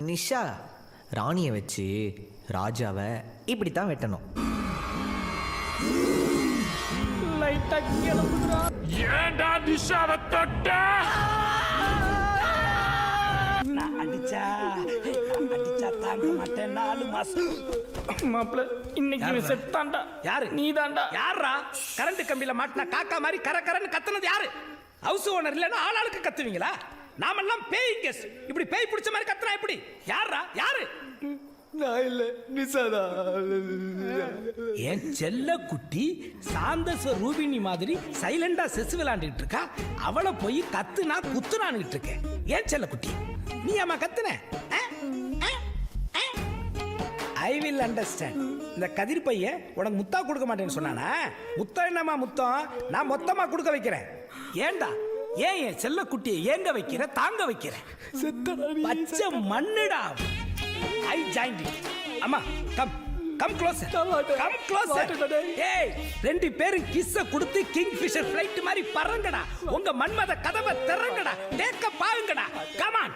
நிஷா ராணியை வச்சு ராஜாவை இப்படித்தான் வெட்டணும். ஏன்டா நிஷாவை தொட்ட? அடிச்சா தாங்க மாட்டேன் 4 மாசம். மாப்பிள்ள இன்னைக்கு செத்தான்டா. யாரு? நீ தான்டா. யாரா கரண்ட் கம்பியில மாட்டினா காக்கா மாதிரி கரன்னு கத்துனது யாரு? ஹவுஸ் ஓனர் இல்லைன்னா ஆளாளுக்கு கத்துவீங்களா? நாமெல்லாம் பேய் கெஸ்ட். இப்படி பேய் பிடிச்ச மாதிரி கத்துனா எப்படி? யாரா? யாரு? நான் இல்லை, நிஷாதா. என் செல்ல குட்டி சாந்தச ரூபினி மாதிரி சைலண்டா செஸ் விளையாண்டுட்டு இருக்கா. அவளை போய் கத்துனா குத்துனான்னுட்டு இருக்கேன். ஏன் செல்ல குட்டி நீ அம்மா கத்துன? I will understand. இந்த கதிர் பையன் உனக்கு முத்தா கொடுக்க மாட்டேன்னு சொன்னானா? முத்தம் என்னம்மா முத்தம்? நான் மொத்தமா கொடுக்க வைக்கிறேன். ஏண்டா ஏன் என் செல்ல குட்டியை ஏங்க வைக்கிற, தாங்க வைக்கிற? பச்சை மண்ணுடா. I joined it. அம்மா கம் க்ளோசர். Come closer. ஏய் 2 பேரும் கிஸ்ஸ கொடுத்து கிங் ஃபிஷர் ஃளைட் மாதிரி பறங்கடா. உங்க மன்மத கதவை திறங்கடா. டேக்க பாருங்கடா. Come on.